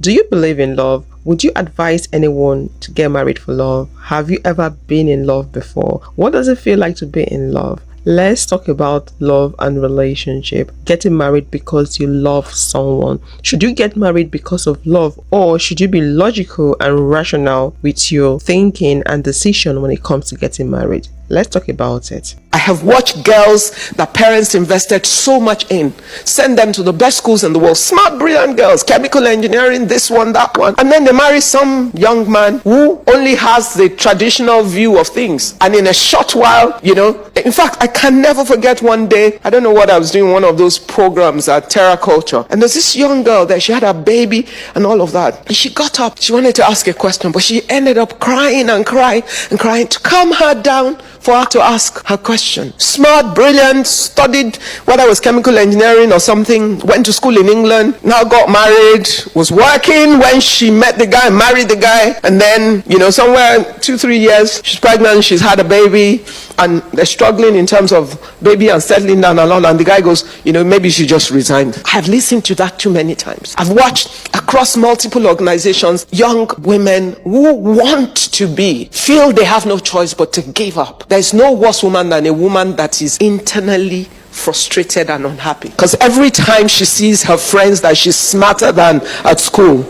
Do you believe in love? Would you advise anyone to get married for love? Have you ever been in love before? What does it feel like to be in love? Let's talk about love and relationship. Getting married because you love someone. Should you get married because of love, or should you be logical and rational with your thinking and decision when it comes to getting married? Let's talk about it. I have watched girls that parents invested so much in, send them to the best schools in the world, smart, brilliant girls, chemical engineering, this one, that one, and then they marry some young man who only has the traditional view of things, and in a short while, in fact, I can never forget one day, I don't know what I was doing, one of those programs at Terra Culture, and there's this young girl there, she had a baby and all of that, and she got up, she wanted to ask a question, but she ended up crying and crying and crying to calm her down for her to ask her question. Smart, brilliant, studied whether it was chemical engineering or something, went to school in England, now got married, was working when she met the guy, married the guy, and then, somewhere 2-3 years, she's pregnant, she's had a baby, and they're struggling in terms of baby and settling down and all, and the guy goes, maybe she just resigned. I've listened to that too many times. I've watched across multiple organizations, young women who want to feel they have no choice but to give up. There's no worse woman than a woman that is internally frustrated and unhappy. Because every time she sees her friends that she's smarter than at school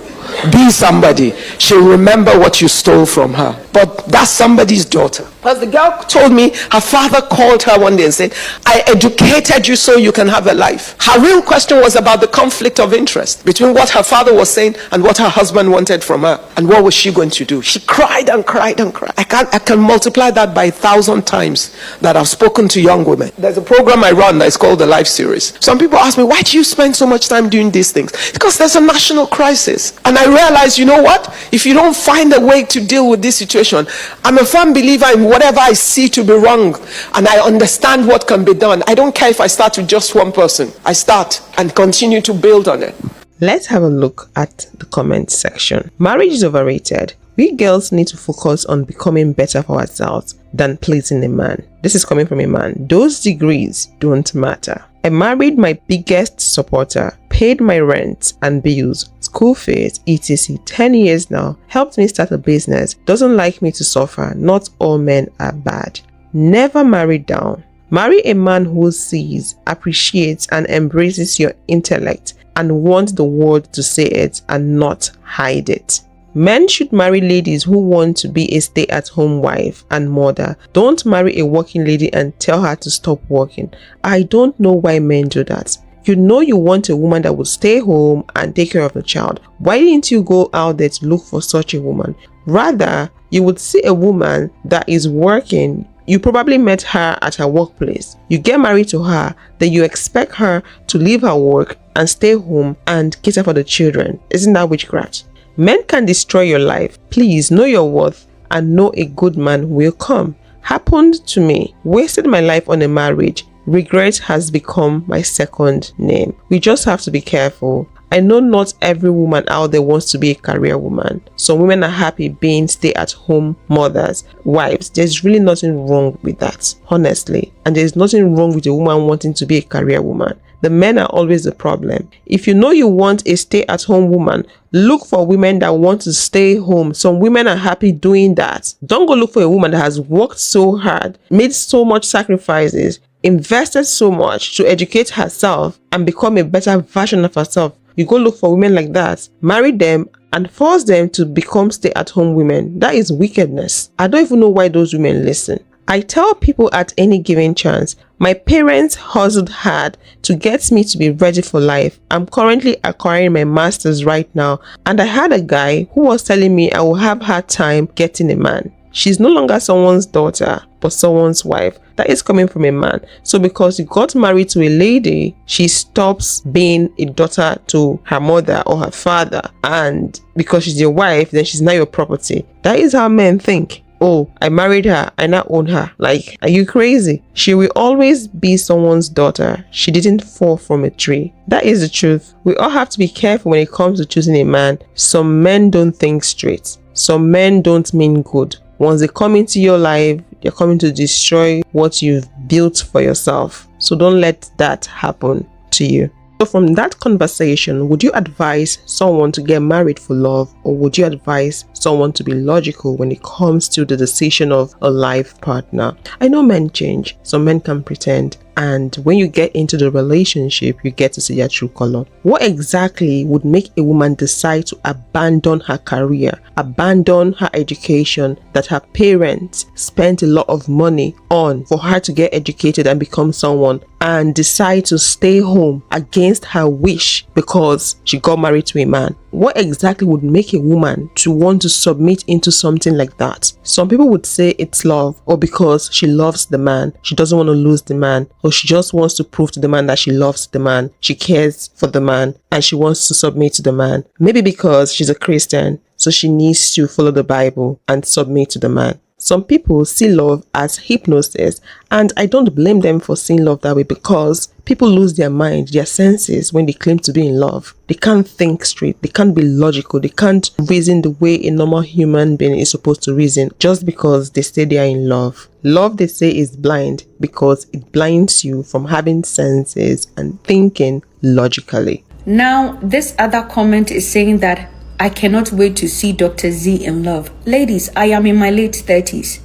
be somebody, she'll remember what you stole from her. But that's somebody's daughter. Because the girl told me her father called her one day and said, I educated you so you can have a life. Her real question was about the conflict of interest between what her father was saying and what her husband wanted from her. And what was she going to do? She cried and cried and cried. I can multiply that by 1,000 times that I've spoken to young women. There's a program I run that's called the Life Series. Some people ask me, why do you spend so much time doing these things? Because there's a national crisis. And I realize, you know what? If you don't find a way to deal with this situation, I'm a firm believer in whatever I see to be wrong, and I understand what can be done. I don't care if I start with just one person. I start and continue to build on it. Let's have a look at the comment section. Marriage is overrated. We girls need to focus on becoming better for ourselves than pleasing a man. This is coming from a man. Those degrees don't matter. I married my biggest supporter, paid my rent and bills, school fees, etc. 10 years now, helped me start a business, doesn't like me to suffer. Not all men are bad. Never marry down. Marry a man who sees, appreciates and embraces your intellect and wants the world to say it and not hide it. Men should marry ladies who want to be a stay-at-home wife and mother. Don't marry a working lady and tell her to stop working. I don't know why men do that. You know you want a woman that will stay home and take care of the child. Why didn't you go out there to look for such a woman? Rather, you would see a woman that is working. You probably met her at her workplace. You get married to her, then you expect her to leave her work and stay home and cater for the children. Isn't that witchcraft? Men can destroy your life. Please know your worth and know a good man will come. Happened to me. Wasted my life on a marriage. Regret has become my second name. We just have to be careful. I know not every woman out there wants to be a career woman. Some women are happy being stay-at-home mothers, wives. There's really nothing wrong with that, honestly. And there's nothing wrong with a woman wanting to be a career woman. The men are always the problem. If you know you want a stay-at-home woman, look for women that want to stay home. Some women are happy doing that. Don't go look for a woman that has worked so hard, made so much sacrifices, invested so much to educate herself and become a better version of herself. You go look for women like that, marry them and force them to become stay-at-home women. That is wickedness. I don't even know why those women listen. I tell people at any given chance, my parents hustled hard to get me to be ready for life. I'm currently acquiring my master's right now, and I had a guy who was telling me I will have hard time getting a man. She's no longer someone's daughter, but someone's wife. That is coming from a man. So because you got married to a lady, she stops being a daughter to her mother or her father. And because she's your wife, then she's not your property. That is how men think. Oh, I married her, I now own her. Like, are you crazy? She will always be someone's daughter. She didn't fall from a tree. That is the truth. We all have to be careful when it comes to choosing a man. Some men don't think straight. Some men don't mean good. Once they come into your life, they're coming to destroy what you've built for yourself. So don't let that happen to you. So from that conversation, would you advise someone to get married for love, or would you advise someone to be logical when it comes to the decision of a life partner? I know men change, so men can pretend, and when you get into the relationship, you get to see their true color. What exactly would make a woman decide to abandon her career, abandon her education that her parents spent a lot of money on for her to get educated and become someone, and decide to stay home against her wish because she got married to a man? What exactly would make a woman to want to submit into something like that? Some people would say it's love, or because she loves the man, she doesn't want to lose the man, or she just wants to prove to the man that she loves the man, she cares for the man, and she wants to submit to the man. Maybe because she's a Christian, so she needs to follow the Bible and submit to the man. Some people see love as hypnosis, and I don't blame them for seeing love that way, because people lose their mind, their senses when they claim to be in love. They can't think straight, they can't be logical, they can't reason the way a normal human being is supposed to reason just because they say they are in love. Love, they say, is blind because it blinds you from having senses and thinking logically. Now, this other comment is saying that I cannot wait to see Dr. Z in love. Ladies, I am in my late 30s.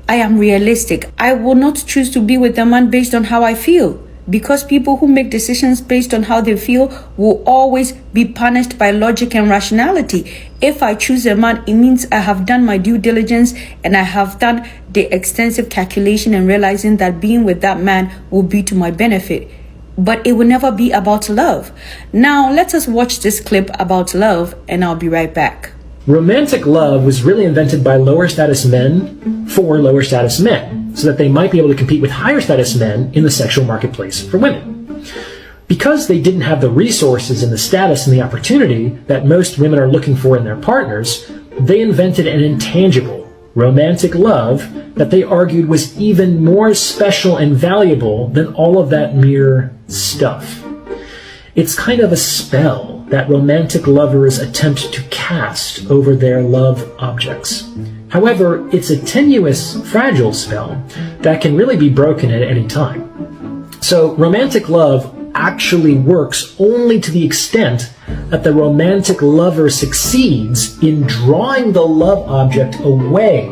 I am realistic. I will not choose to be with a man based on how I feel, because people who make decisions based on how they feel will always be punished by logic and rationality. If I choose a man, it means I have done my due diligence and I have done the extensive calculation and realizing that being with that man will be to my benefit. But it will never be about love. Now, let us watch this clip about love, and I'll be right back. Romantic love was really invented by lower status men for lower status men, so that they might be able to compete with higher status men in the sexual marketplace for women. Because they didn't have the resources and the status and the opportunity that most women are looking for in their partners, they invented an intangible, romantic love that they argued was even more special and valuable than all of that mere stuff. It's kind of a spell that romantic lovers attempt to cast over their love objects. However, it's a tenuous, fragile spell that can really be broken at any time. So romantic love actually works only to the extent that the romantic lover succeeds in drawing the love object away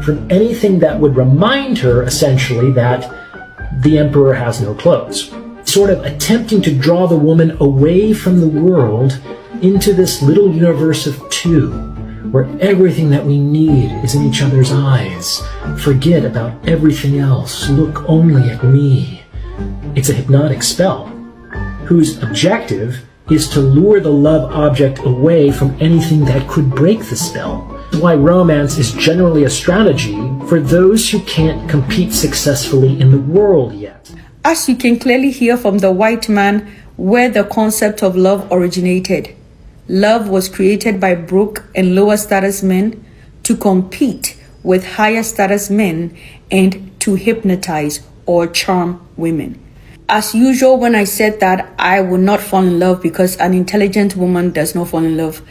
from anything that would remind her, essentially, that the emperor has no clothes. Sort of attempting to draw the woman away from the world into this little universe of two, where everything that we need is in each other's eyes. Forget about everything else. Look only at me. It's a hypnotic spell, whose objective is to lure the love object away from anything that could break the spell. That's why romance is generally a strategy for those who can't compete successfully in the world yet. As you can clearly hear from the white man where the concept of love originated. Love was created by broke and lower status men to compete with higher status men and to hypnotize or charm women. As usual, when I said that I would not fall in love because an intelligent woman does not fall in love,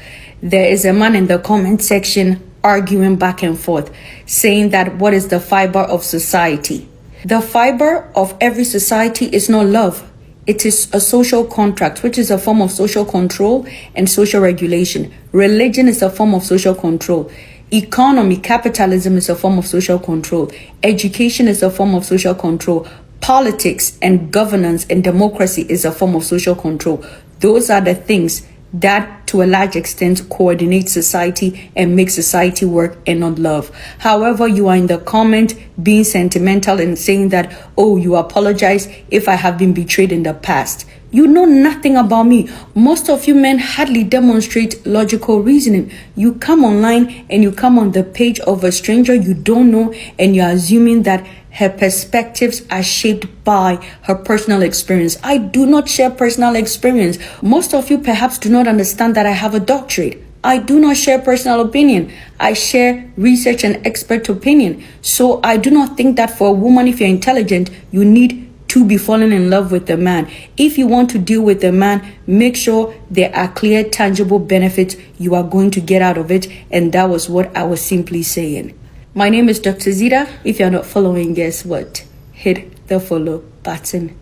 there is a man in the comment section arguing back and forth, saying that what is the fiber of society? The fiber of every society is not love. It is a social contract, which is a form of social control and social regulation. Religion is a form of social control. Economy, capitalism is a form of social control. Education is a form of social control. Politics and governance and democracy is a form of social control. Those are the things that to a large extent coordinate society and make society work, and not love. However, you are in the comment being sentimental and saying that, oh, you apologize if I have been betrayed in the past. You know nothing about me. Most of you men hardly demonstrate logical reasoning. You come online and you come on the page of a stranger you don't know, and you're assuming that her perspectives are shaped by her personal experience. I do not share personal experience. Most of you perhaps do not understand that I have a doctorate. I do not share personal opinion. I share research and expert opinion. So I do not think that for a woman, if you're intelligent, you need to be falling in love with a man. If you want to deal with a man, make sure there are clear, tangible benefits you are going to get out of it. And that was what I was simply saying. My name is Dr. Zita. If you're not following, guess what? Hit the follow button.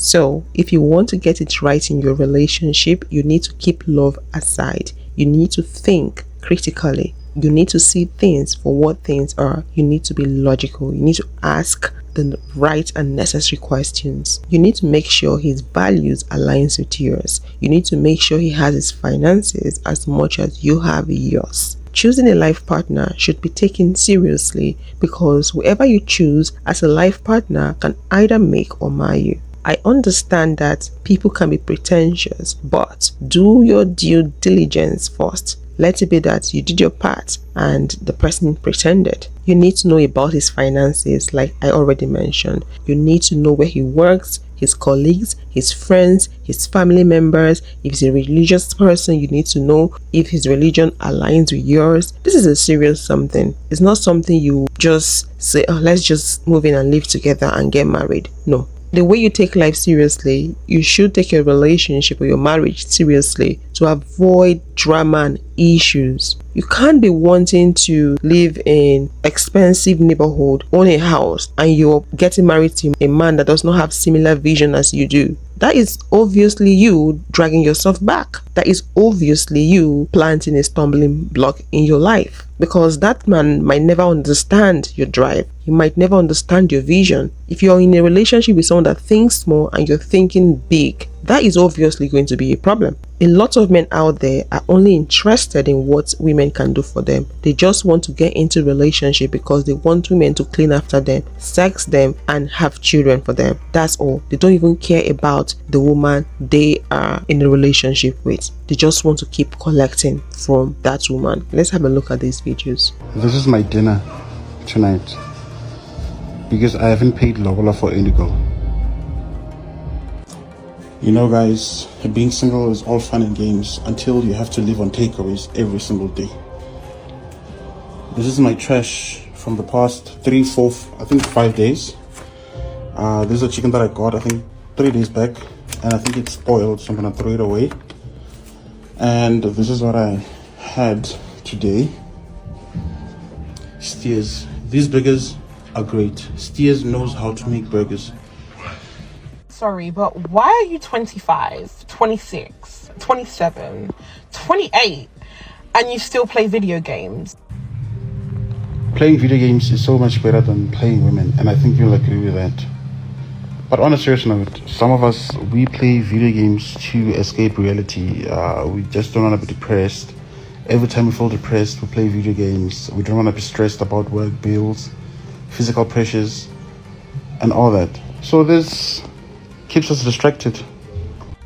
So if you want to get it right in your relationship, you need to keep love aside. You need to think critically. You need to see things for what things are. You need to be logical. You need to ask the right and necessary questions. You need to make sure his values aligns with yours. You need to make sure he has his finances as much as you have yours. Choosing a life partner should be taken seriously, because whoever you choose as a life partner can either make or mar you. I understand that people can be pretentious, but do your due diligence first. Let it be that you did your part and the person pretended. You need to know about his finances, like I already mentioned. You need to know where he works, his colleagues, his friends, his family members. If he's a religious person, you need to know if his religion aligns with yours. This is a serious something. It's not something you just say, oh, let's just move in and live together and get married. No. The way you take life seriously, you should take your relationship or your marriage seriously to avoid drama and issues. You can't be wanting to live in expensive neighborhood, own a house, and you're getting married to a man that does not have similar vision as you do. That is obviously you dragging yourself back. That is obviously you planting a stumbling block in your life, because that man might never understand your drive. He might never understand your vision. If you're in a relationship with someone that thinks small and you're thinking big, that is obviously going to be a problem. A lot of men out there are only interested in what women can do for them. They just want to get into a relationship because they want women to clean after them, sex them, and have children for them. That's all. They don't even care about the woman they are in a relationship with. They just want to keep collecting from that woman. Let's have a look at these videos. This is my dinner tonight because I haven't paid Lobola for Indigo. You know, guys, being single is all fun and games until you have to live on takeaways every single day. This is my trash from the past 3, 4, I think 5 days. This is a chicken that I got, I think 3 days back, and I think it's spoiled, so I'm gonna throw it away. And this is what I had today. Steers. These burgers are great. Steers knows how to make burgers. Sorry, but why are you 25, 26, 27, 28 and you still play video games? Playing video games is so much better than playing women, and I think you'll agree with that. But on a serious note, some of us, we play video games to escape reality. We just don't want to be depressed. Every time we feel depressed, we play video games. We don't want to be stressed about work, bills, physical pressures, and all that. So this keeps us distracted.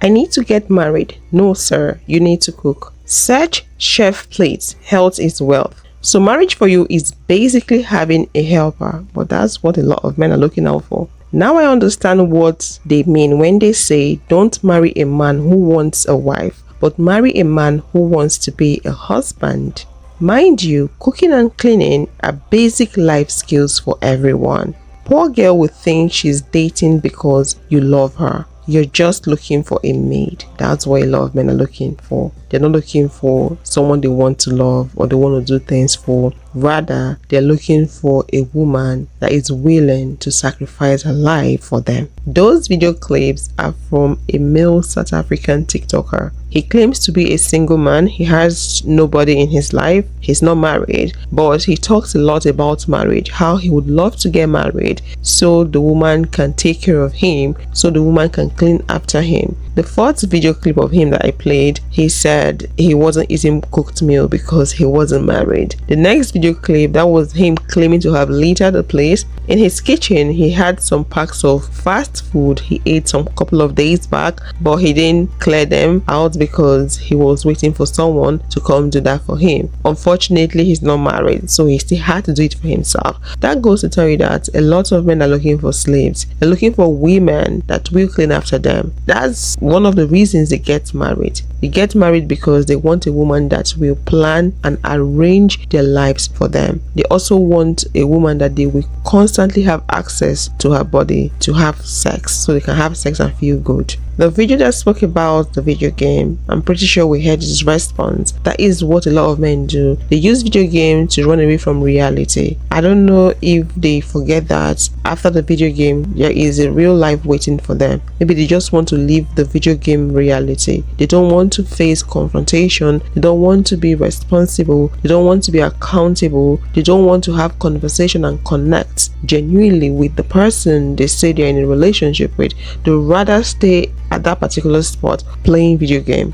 I need to get married. No, sir, you need to cook. Search chef plates. Health is wealth. So marriage for you is basically having a helper, but that's what a lot of men are looking out for. Now I understand what they mean when they say don't marry a man who wants a wife, but marry a man who wants to be a husband. Mind you, cooking and cleaning are basic life skills for everyone. Poor girl would think she's dating because you love her. You're just looking for a maid. That's what a lot of men are looking for. They're not looking for someone they want to love or they want to do things for. Rather, they're looking for a woman that is willing to sacrifice her life for them. Those video clips are from a male South African TikToker. He claims to be a single man. He has nobody in his life. He's not married, but he talks a lot about marriage, how he would love to get married so the woman can take care of him, so the woman can clean after him. The fourth video clip of him that I played, he said he wasn't eating cooked meal because he wasn't married. The next video clip, that was him claiming to have littered the place. In his kitchen, he had some packs of fast food he ate some couple of days back, but he didn't clear them out because he was waiting for someone to come do that for him. Unfortunately, he's not married, so he still had to do it for himself. That goes to tell you that a lot of men are looking for slaves. They're looking for women that will clean after them. That's one of the reasons they get married. They get married because they want a woman that will plan and arrange their lives for them. They also want a woman that they will constantly have access to her body to have sex, so they can have sex and feel good. The video that spoke about the video game, I'm pretty sure we heard his response. That is what a lot of men do. They use video games to run away from reality. I don't know if they forget that after the video game, there is a real life waiting for them. Maybe they just want to leave the video game reality. They don't want to face confrontation. They don't want to be responsible. They don't want to be accountable. They don't want to have conversation and connect genuinely with the person they say they're in a relationship with. They'd rather stay at that particular spot playing video game.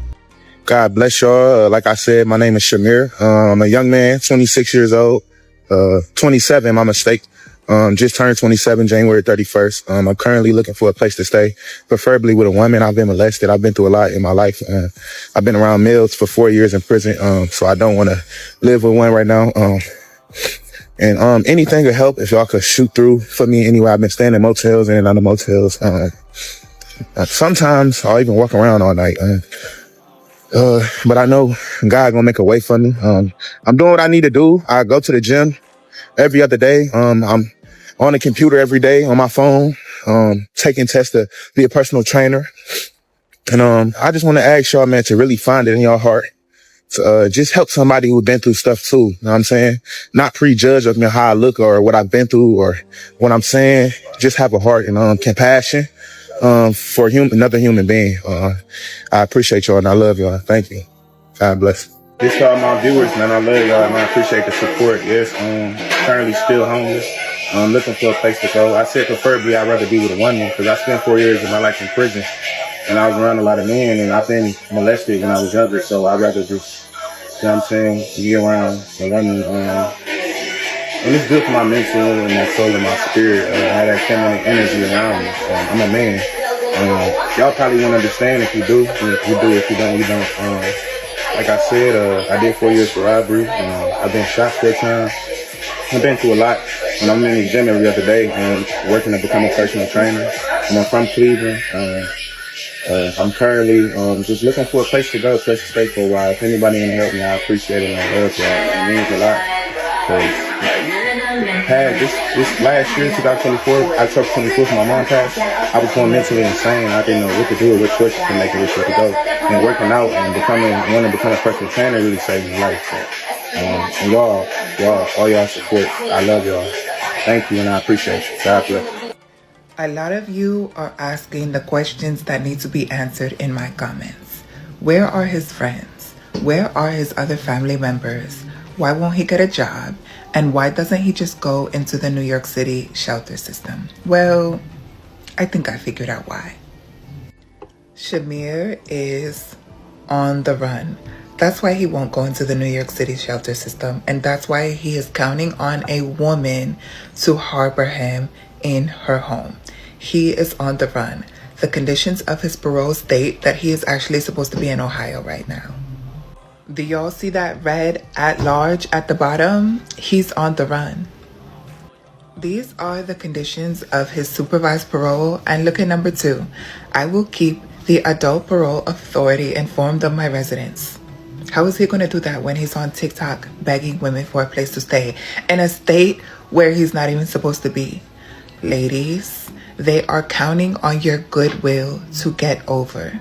God bless y'all. Like I said, my name is Shamir. I'm a young man, 26 years old, 27, my mistake. Just turned 27, January 31st. I'm currently looking for a place to stay, preferably with a woman. I've been molested. I've been through a lot in my life. I've been around males for 4 years in prison. So I don't want to live with one right now. And anything would help if y'all could shoot through for me anyway. I've been staying in motels and other motels. Sometimes I'll even walk around all night. But I know God gonna make a way for me. I'm doing what I need to do. I go to the gym every other day. I'm on the computer every day on my phone, taking tests to be a personal trainer. And I just want to ask y'all, man, to really find it in your heart to just help somebody who's been through stuff too. You know what I'm saying? Not prejudge of me how I look or what I've been through or what I'm saying. Just have a heart and compassion for another human being. I appreciate y'all and I love y'all. Thank you. God bless. Just to all my viewers, man, I love y'all and I appreciate the support. Yes, currently still homeless. Looking for a place to go. I said preferably I'd rather be with a woman because I spent 4 years of my life in prison and I was around a lot of men and I've been molested when I was younger, so I'd rather just, you know what I'm saying, be around a woman. And it's good for my mental and my soul and my spirit. I have that feminine energy around me. I'm a man. Y'all probably won't understand if you do. If you do, if you don't, you don't. Like I said, I did 4 years for robbery. I've been shot 4 times. I've been through a lot. And I'm in the gym every other day and working to become a personal trainer. And I'm from Cleveland. I'm currently just looking for a place to go, a place to stay for a while. If anybody can help me, I appreciate it and I love y'all. It means a lot. This last year, 2024, October 24th, my mom passed. I was going mentally insane. I didn't know what to do or what choices to make and which way to go. And working out and wanting to become a personal trainer really saved my life. So, and y'all, all y'all support. I love y'all. Thank you and I appreciate you. God bless. A lot of you are asking the questions that need to be answered in my comments. Where are his friends? Where are his other family members? Why won't he get a job? And why doesn't he just go into the New York City shelter system? Well, I think I figured out why. Shamir is on the run. That's why he won't go into the New York City shelter system. And that's why he is counting on a woman to harbor him in her home. He is on the run. The conditions of his parole state that he is actually supposed to be in Ohio right now. Do y'all see that red at large at the bottom? He's on the run. These are the conditions of his supervised parole. And look at number 2. I will keep the adult parole authority informed of my residence. How is he going to do that when he's on TikTok begging women for a place to stay in a state where he's not even supposed to be? Ladies, they are counting on your goodwill to get over.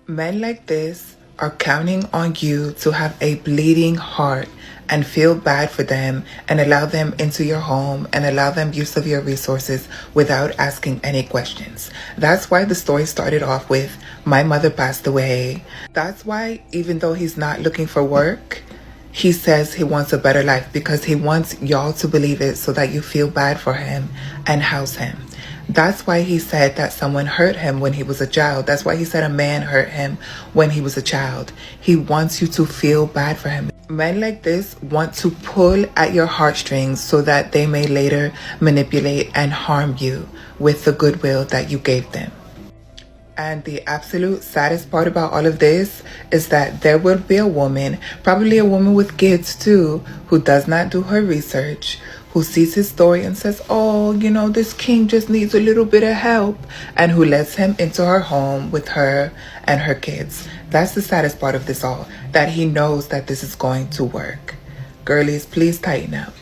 Men like this are counting on you to have a bleeding heart and feel bad for them and allow them into your home and allow them use of your resources without asking any questions. That's why the story started off with, my mother passed away. That's why even though he's not looking for work, he says he wants a better life because he wants y'all to believe it so that you feel bad for him and house him. That's why he said that someone hurt him when he was a child. That's why he said a man hurt him when he was a child. He wants you to feel bad for him. Men like this want to pull at your heartstrings so that they may later manipulate and harm you with the goodwill that you gave them. And the absolute saddest part about all of this is that there will be a woman, probably a woman with kids too, who does not do her research, who sees his story and says, oh, you know, this king just needs a little bit of help, and who lets him into her home with her and her kids. That's the saddest part of this all, that he knows that this is going to work. Girlies, please tighten up.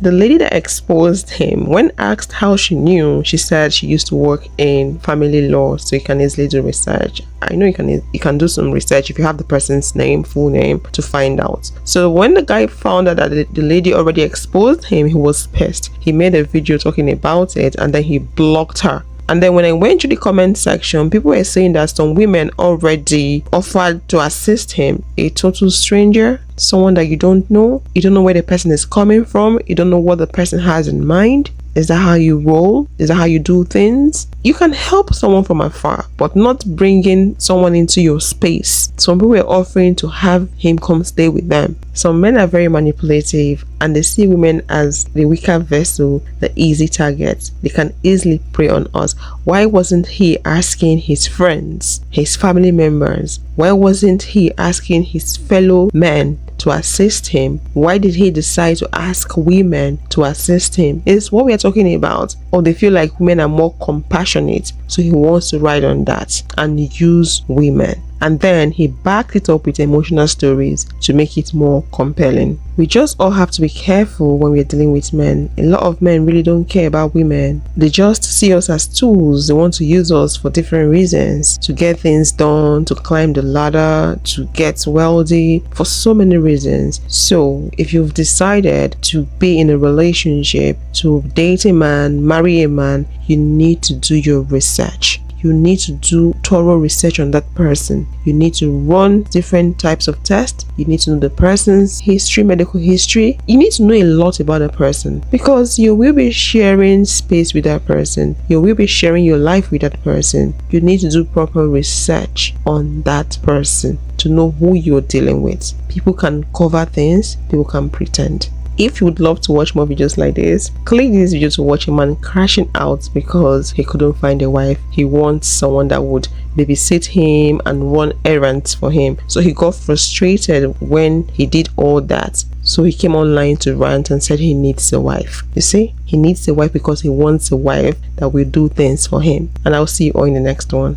The lady that exposed him, when asked how she knew, she said she used to work in family law, so you can easily do research. I know you can do some research if you have the person's name, full name, to find out. So when the guy found out that the lady already exposed him, he was pissed. He made a video talking about it, and then he blocked her. And then when I went to the comment section, people were saying that some women already offered to assist him. A total stranger, someone that you don't know where the person is coming from, you don't know what the person has in mind. Is that how you roll? Is that how you do things? You can help someone from afar, but not bringing someone into your space. Some people were offering to have him come stay with them. Some men are very manipulative and they see women as the weaker vessel, the easy target. They can easily prey on us. Why wasn't he asking his friends, his family members? Why wasn't he asking his fellow men to assist him? Why did he decide to ask women to assist him? It's what we are talking about. Or they feel like women are more compassionate, so he wants to ride on that and use women. And then he backed it up with emotional stories to make it more compelling. We just all have to be careful when we're dealing with men. A lot of men really don't care about women. They just see us as tools. They want to use us for different reasons, to get things done, to climb the ladder, to get wealthy, for so many reasons. So if you've decided to be in a relationship, to date a man, marry a man, you need to do your research. You need to do thorough research on that person. You need to run different types of tests. You need to know the person's history, medical history. You need to know a lot about the person, because you will be sharing space with that person. You will be sharing your life with that person. You need to do proper research on that person to know who you're dealing with. People can cover things. People can pretend. If you would love to watch more videos like this, click this video to watch a man crashing out because he couldn't find a wife. He wants someone that would babysit him and run errands for him. So he got frustrated when he did all that. So he came online to rant and said he needs a wife. You see, he needs a wife because he wants a wife that will do things for him. And I'll see you all in the next one.